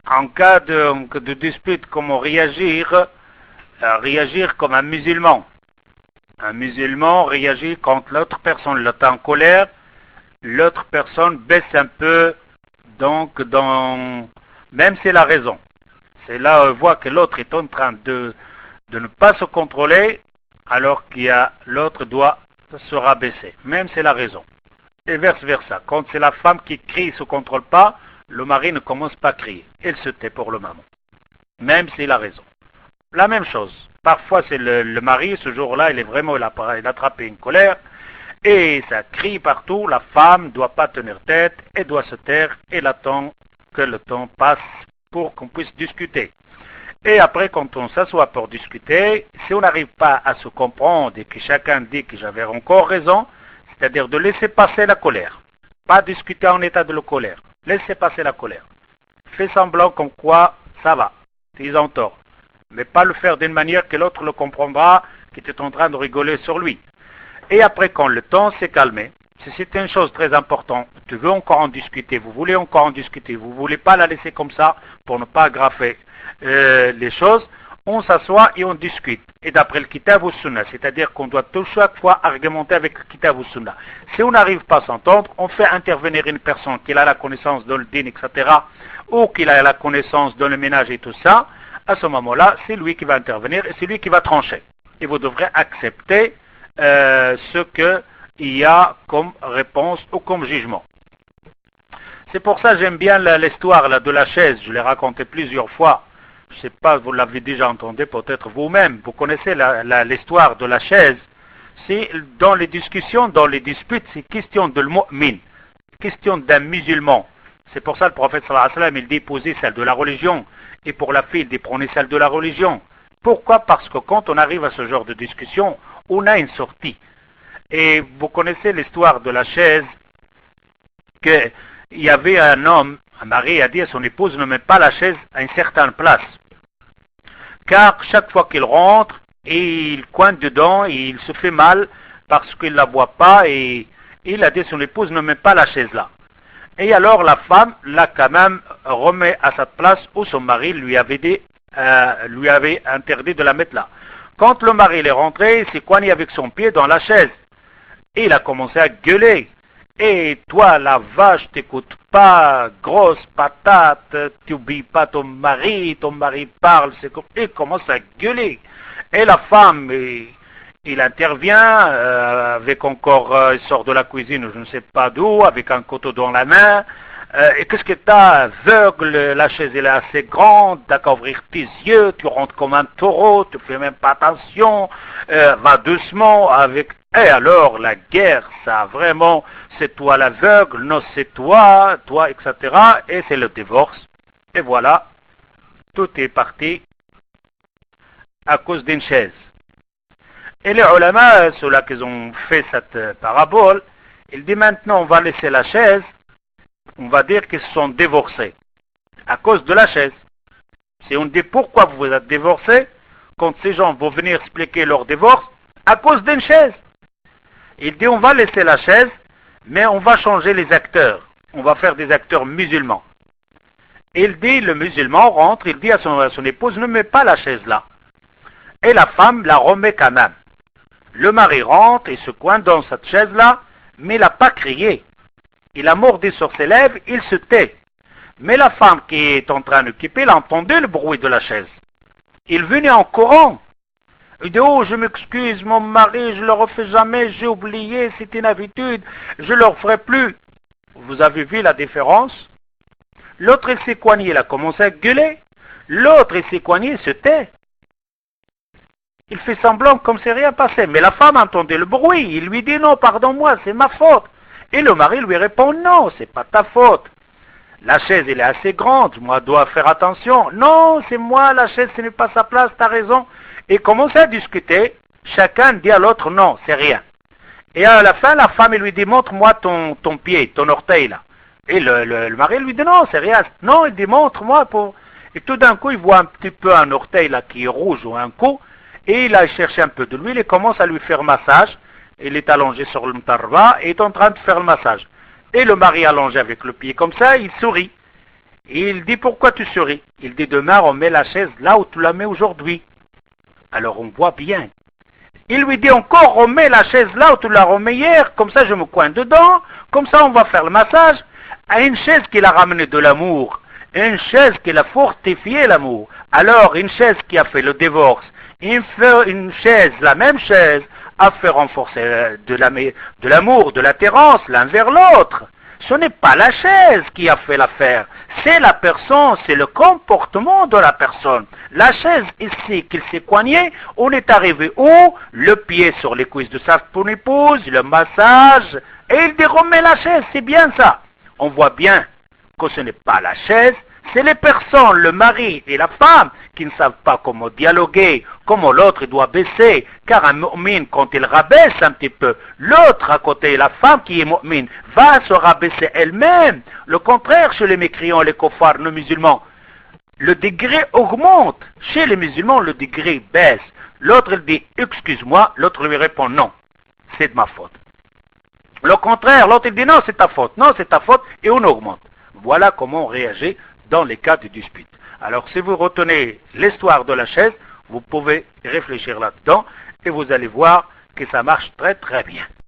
En cas de dispute, comment réagir? Réagir comme un musulman. Un musulman réagit quand l'autre personne est en colère, l'autre personne baisse un peu, donc même si elle a raison. C'est là on voit que l'autre est en train de ne pas se contrôler, alors l'autre doit se rabaisser, même si elle a raison. Et vice versa. Quand c'est la femme qui crie et ne se contrôle pas, le mari ne commence pas à crier. Il se tait pour le moment, même s'il a raison. La même chose. Parfois, c'est le mari, ce jour-là, il a attrapé une colère, et ça crie partout. La femme ne doit pas tenir tête, et doit se taire, et elle attend que le temps passe pour qu'on puisse discuter. Et après, quand on s'assoit pour discuter, si on n'arrive pas à se comprendre et que chacun dit que j'avais encore raison, c'est-à-dire de laisser passer la colère. Pas discuter en état de colère. Laissez passer la colère. Fais semblant comme quoi ça va. Ils ont tort. Mais pas le faire d'une manière que l'autre le comprendra, qui est en train de rigoler sur lui. Et après, quand le temps s'est calmé, si c'est une chose très importante, tu veux encore en discuter, vous voulez encore en discuter, vous ne voulez pas la laisser comme ça pour ne pas aggraver les choses, on s'assoit et on discute. Et d'après le Kitab ou Sunna, c'est-à-dire qu'on doit chaque fois argumenter avec le Kitab ou Sunna. Si on n'arrive pas à s'entendre, on fait intervenir une personne qui a la connaissance dans le din, etc., ou qui a la connaissance dans le ménage et tout ça. À ce moment-là, c'est lui qui va intervenir et c'est lui qui va trancher. Et vous devrez accepter ce qu'il y a comme réponse ou comme jugement. C'est pour ça que j'aime bien l'histoire de la chaise. Je l'ai raconté plusieurs fois. Je ne sais pas, vous l'avez déjà entendu peut-être vous-même. Vous connaissez l'histoire de la chaise. C'est dans les discussions, dans les disputes, c'est question de mu'min, question d'un musulman. C'est pour ça que le prophète sallallahu alayhi wa sallam, il dit poser celle de la religion. Et pour la fille, il dit prenez celle de la religion. Pourquoi? Parce que quand on arrive à ce genre de discussion, on a une sortie. Et vous connaissez l'histoire de la chaise, qu'il y avait un homme, un mari a dit à son épouse, ne met pas la chaise à une certaine place. Car chaque fois qu'il rentre, il coince dedans et il se fait mal parce qu'il ne la voit pas et il a dit à son épouse, ne met pas la chaise là. Et alors la femme l'a quand même remet à sa place où son mari lui avait interdit de la mettre là. Quand le mari est rentré, il s'est coigné avec son pied dans la chaise. Et il a commencé à gueuler. Et toi, la vache, t'écoutes pas, grosse patate, tu n'oublies pas ton mari parle, il commence à gueuler. Et la femme, il intervient, avec encore, il sort de la cuisine, je ne sais pas d'où, avec un couteau dans la main. Et qu'est-ce que t'as? Aveugle, la chaise elle est assez grande, t'as qu'à ouvrir tes yeux, tu rentres comme un taureau, tu fais même pas attention, va doucement avec... Et alors, la guerre, ça vraiment, c'est toi l'aveugle, non c'est toi, etc. Et c'est le divorce. Et voilà, tout est parti à cause d'une chaise. Et les ulama, ceux-là qui ont fait cette parabole, ils disent maintenant on va laisser la chaise, on va dire qu'ils se sont divorcés à cause de la chaise. Si on dit pourquoi vous êtes divorcés, quand ces gens vont venir expliquer leur divorce, à cause d'une chaise. Il dit on va laisser la chaise, mais on va changer les acteurs. On va faire des acteurs musulmans. Il dit, le musulman rentre, il dit à son épouse, ne mets pas la chaise là. Et la femme la remet quand même. Le mari rentre et se coince dans cette chaise-là, mais il n'a pas crié. Il a mordu sur ses lèvres, il se tait. Mais la femme qui est en train d'occuper, elle a entendu le bruit de la chaise. Il venait en courant. Il dit, oh, je m'excuse, mon mari, je ne le refais jamais, j'ai oublié, c'est une habitude, je ne le referai plus. Vous avez vu la différence? L'autre, il s'est coigné, il a commencé à gueuler. L'autre, il s'est coigné, il se tait. Il fait semblant comme si rien passé. Mais la femme entendait le bruit. Il lui dit, non, pardon-moi, c'est ma faute. Et le mari lui répond, non, c'est pas ta faute. La chaise, elle est assez grande, moi, je dois faire attention. Non, c'est moi, la chaise, ce n'est pas sa place, t'as raison. Et commence à discuter. Chacun dit à l'autre, non, c'est rien. Et à la fin, la femme, elle lui dit, montre-moi ton pied, ton orteil, là. Et le mari lui dit, non, c'est rien. Non, il dit, montre-moi. Et tout d'un coup, il voit un petit peu un orteil, là, qui est rouge ou un coup. Et il a cherché un peu de l'huile et commence à lui faire massage. Il est allongé sur le tarba et est en train de faire le massage. Et le mari allongé avec le pied comme ça, il sourit. Et il dit, pourquoi tu souris? Il dit, demain on met la chaise là où tu la mets aujourd'hui. Alors on voit bien. Il lui dit encore, remets la chaise là où tu l'as remis hier, comme ça je me coins dedans, comme ça on va faire le massage. À une chaise qu'il a ramené de l'amour, une chaise qui a fortifié l'amour. Alors une chaise qui a fait le divorce, une chaise, la même chaise, a fait renforcer de l'amour, de l'attirance l'un vers l'autre. Ce n'est pas la chaise qui a fait l'affaire, c'est la personne, c'est le comportement de la personne. La chaise ici qu'il s'est coigné, on est arrivé où? Le pied sur les cuisses de sa épouse, le massage, et il dit remets la chaise, c'est bien ça. On voit bien que ce n'est pas la chaise, c'est les personnes, le mari et la femme, qui ne savent pas comment dialoguer, comment l'autre doit baisser, car un mu'min, quand il rabaisse un petit peu, l'autre à côté, la femme qui est mu'min, va se rabaisser elle-même. Le contraire chez les mécréants, les koffars, nos musulmans, le degré augmente. Chez les musulmans, le degré baisse. L'autre, il dit, excuse-moi, l'autre lui répond, non, c'est de ma faute. Le contraire, l'autre, il dit, non, c'est ta faute, non, c'est ta faute, et on augmente. Voilà comment on réagit dans les cas de dispute. Alors, si vous retenez l'histoire de la chaise, vous pouvez réfléchir là-dedans, et vous allez voir que ça marche très très bien.